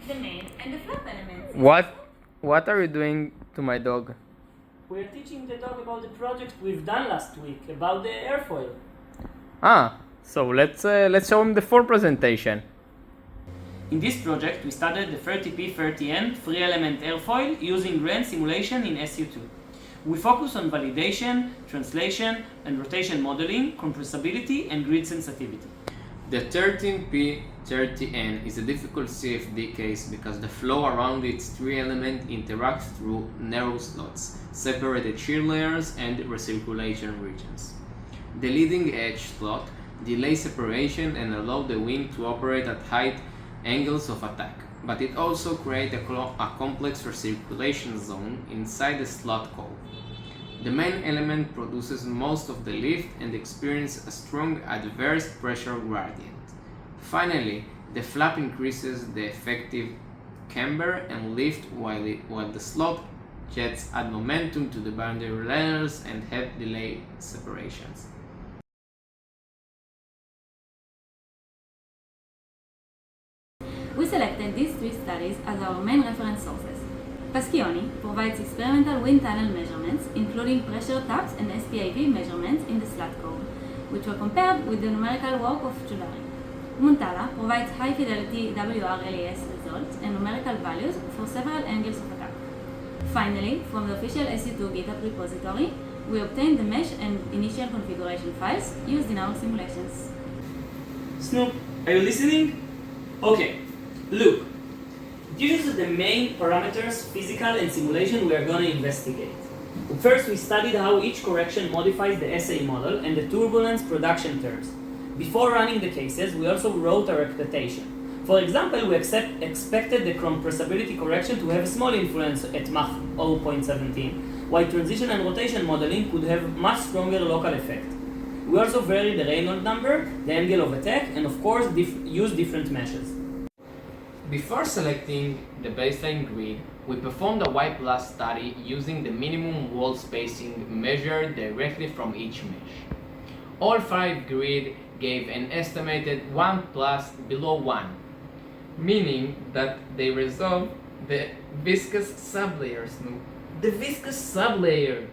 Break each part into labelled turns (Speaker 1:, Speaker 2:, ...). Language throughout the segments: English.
Speaker 1: the main and the flap elements.
Speaker 2: What are you doing to my dog?
Speaker 3: We're teaching the dog about the project we've done last week, about the airfoil.
Speaker 2: So let's show him the full presentation.
Speaker 3: In this project, we studied the 30P30N three-element airfoil using grand simulation in SU2. We focus on validation, translation, and rotation modeling, compressibility, and grid sensitivity.
Speaker 4: The 13P30N is a difficult CFD case because the flow around its three-element interacts through narrow slots, separated shear layers, and recirculation regions. The leading edge slot delays separation and allows the wing to operate at high angles of attack, but it also creates a complex recirculation zone inside the slot core. The main element produces most of the lift and experiences a strong adverse pressure gradient. Finally, the flap increases the effective camber and lift while the slot jets add momentum to the boundary layers and have delay separations.
Speaker 1: We selected these three studies as our main reference sources. Paschioni provides experimental wind tunnel measurements, including pressure taps and SPIV measurements in the slat core, which were compared with the numerical work of Giuliani. Muntala provides high-fidelity WRLES results and numerical values for several angles of attack. Finally, from the official SU2 GitHub repository, we obtained the mesh and initial configuration files used in our simulations.
Speaker 3: Snoop, are you listening? Okay, look. These are the main parameters, physical and simulation, we are going to investigate. First, we studied how each correction modifies the SA model and the turbulence production terms. Before running the cases, we also wrote our expectation. For example, we expected the compressibility correction to have a small influence at Mach 0.17, while transition and rotation modeling could have much stronger local effect. We also varied the Reynolds number, the angle of attack, and of course use different meshes.
Speaker 4: Before selecting the baseline grid, we performed a Y+ study using the minimum wall spacing measured directly from each mesh. All 5 grids gave an estimated 1+ below 1, meaning that they resolve the viscous sublayer. The viscous sublayer!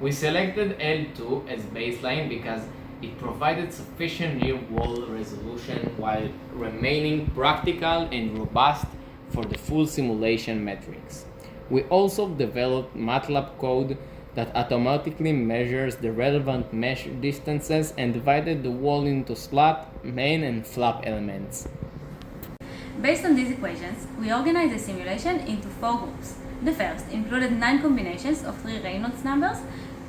Speaker 4: We selected L2 as baseline because it provided sufficient near wall resolution while remaining practical and robust for the full simulation metrics. We also developed MATLAB code that automatically measures the relevant mesh distances and divided the wall into slat, main, and flap elements.
Speaker 1: Based on these equations, we organized the simulation into 4 groups. The first included 9 combinations of 3 Reynolds numbers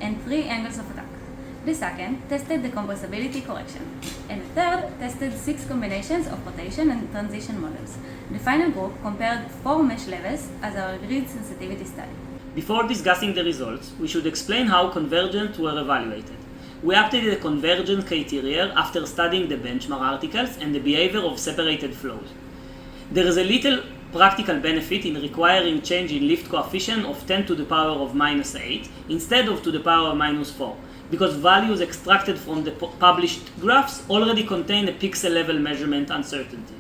Speaker 1: and 3 angles of attack. The second tested the compressibility correction, and the third tested 6 combinations of rotation and transition models. The final group compared 4 mesh levels as our grid sensitivity study.
Speaker 3: Before discussing the results, we should explain how convergence were evaluated. We updated the convergence criteria after studying the benchmark articles and the behavior of separated flows. There is a little practical benefit in requiring change in lift coefficient of 10 to the power of -8 instead of to the power of -4. Because values extracted from the published graphs already contain a pixel level measurement uncertainty.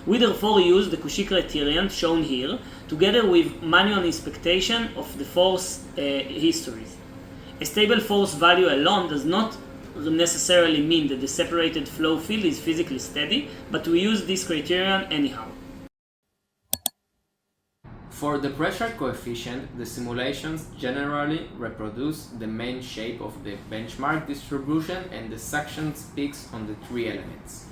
Speaker 3: We therefore use the Cauchy criterion shown here, together with manual inspection of the force histories. A stable force value alone does not necessarily mean that the separated flow field is physically steady, but we use this criterion anyhow.
Speaker 4: For the pressure coefficient, the simulations generally reproduce the main shape of the benchmark distribution and the sections peaks on the 3 elements.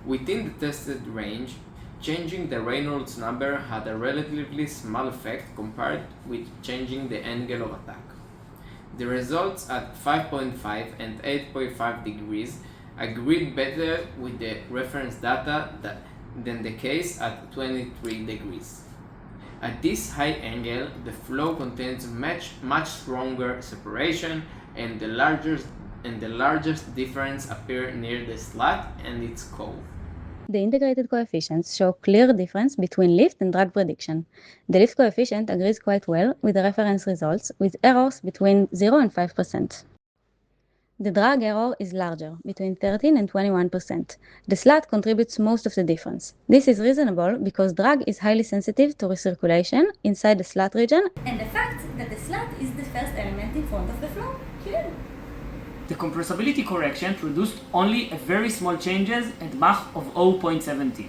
Speaker 4: Within the tested range, changing the Reynolds number had a relatively small effect compared with changing the angle of attack. The results at 5.5 and 8.5 degrees agreed better with the reference data than the case at 23 degrees. At this high angle, the flow contains much stronger separation, and the largest difference appears near the slat and its cove.
Speaker 5: The integrated coefficients show clear difference between lift and drag prediction. The lift coefficient agrees quite well with the reference results, with errors between 0 and 5%. the drag error is larger, between 13 and 21%. The slat contributes most of the difference. This is reasonable because drag is highly sensitive to recirculation inside the slat region,
Speaker 1: and the fact that the slat is the first element in front of the flow. Clear.
Speaker 3: The compressibility correction produced only a very small changes at Mach of 0.17.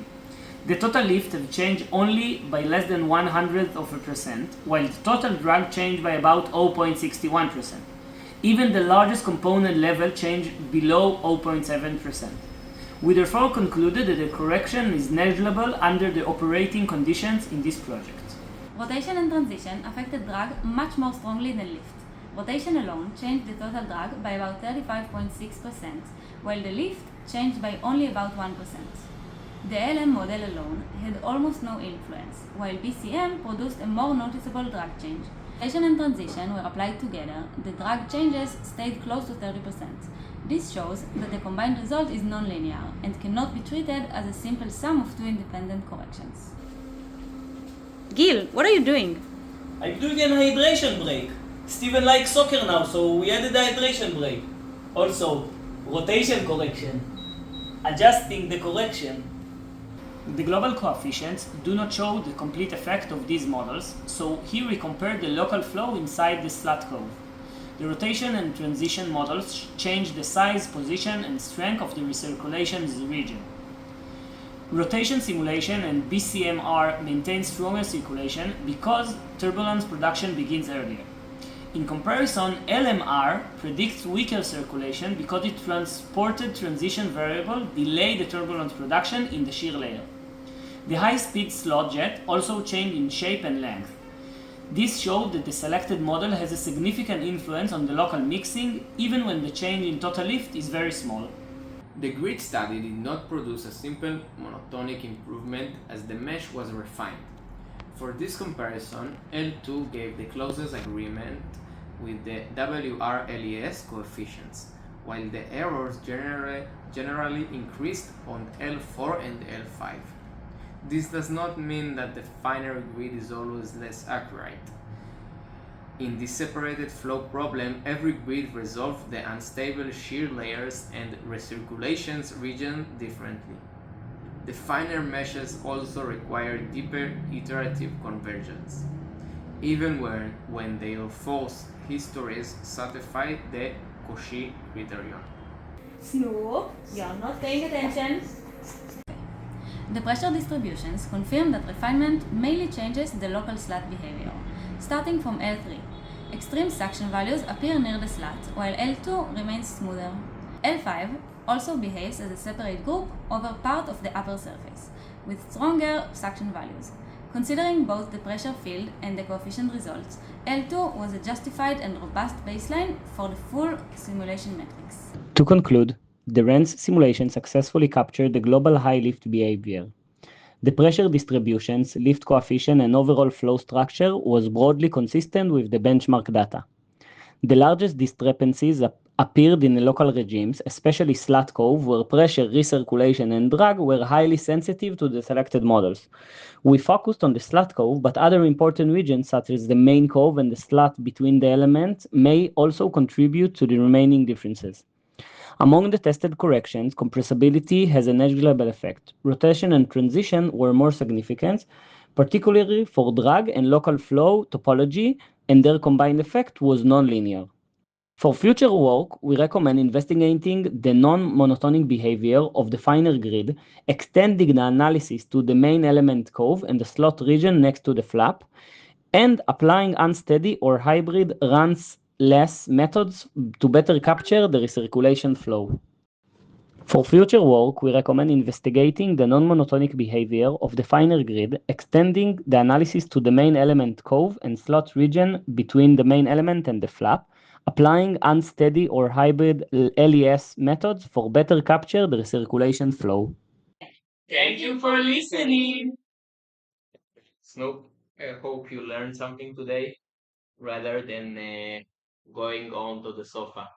Speaker 3: The total lift have changed only by less than 1/100%, while the total drag changed by about 0.61%. Even the largest component level changed below 0.7%. We therefore concluded that the correction is negligible under the operating conditions in this project.
Speaker 1: Rotation and transition affected drag much more strongly than lift. Rotation alone changed the total drag by about 35.6%, while the lift changed by only about 1%. The LM model alone had almost no influence, while BCM produced a more noticeable drag change. Rotation and transition were applied together, the drag changes stayed close to 30%. This shows that the combined result is nonlinear and cannot be treated as a simple sum of two independent corrections. Gil, what are you doing?
Speaker 6: I'm doing an hydration break. Steven likes soccer now, so we added a hydration break. Also, rotation correction. Adjusting the correction.
Speaker 3: The global coefficients do not show the complete effect of these models, so here we compare the local flow inside the slat curve. The rotation and transition models change the size, position, and strength of the recirculation region. Rotation simulation and BCMR maintain stronger circulation because turbulence production begins earlier. In comparison, LMR predicts weaker circulation because it transported transition variable delay the turbulence production in the shear layer. The high-speed slot jet also changed in shape and length. This showed that the selected model has a significant influence on the local mixing, even when the change in total lift is very small.
Speaker 4: The grid study did not produce a simple monotonic improvement as the mesh was refined. For this comparison, L2 gave the closest agreement with the WR-LES coefficients, while the errors generally increased on L4 and L5. This does not mean that the finer grid is always less accurate. In this separated flow problem, every grid resolved the unstable shear layers and recirculations region differently. The finer meshes also require deeper iterative convergence, even when their force histories satisfy the Cauchy criterion.
Speaker 1: Snoop, you're not paying attention. The pressure distributions confirm that refinement mainly changes the local slat behavior. Starting from L3, extreme suction values appear near the slat, while L2 remains smoother. L5 also behaves as a separate group over part of the upper surface, with stronger suction values. Considering both the pressure field and the coefficient results, L2 was a justified and robust baseline for the full simulation metrics.
Speaker 7: To conclude, the RANS simulation successfully captured the global high lift behavior. The pressure distributions, lift coefficient, and overall flow structure was broadly consistent with the benchmark data. The largest discrepancies appeared in the local regimes, especially slat cove, where pressure, recirculation, and drag were highly sensitive to the selected models. We focused on the slat cove, but other important regions such as the main cove and the slat between the elements may also contribute to the remaining differences. Among the tested corrections, compressibility has a negligible effect. Rotation and transition were more significant, particularly for drag and local flow topology, and their combined effect was nonlinear. For future work, we recommend investigating the non-monotonic behavior of the finer grid, extending the analysis to the main element cove and the slot region next to the flap, and applying unsteady or hybrid runs-less methods to better capture the recirculation flow. For future work, we recommend investigating the non-monotonic behavior of the finer grid, extending the analysis to the main element cove and slot region between the main element and the flap, applying unsteady or hybrid LES methods for better capture the recirculation flow.
Speaker 6: Thank you for listening.
Speaker 4: Snoop, I hope you learned something today rather than going on to the sofa.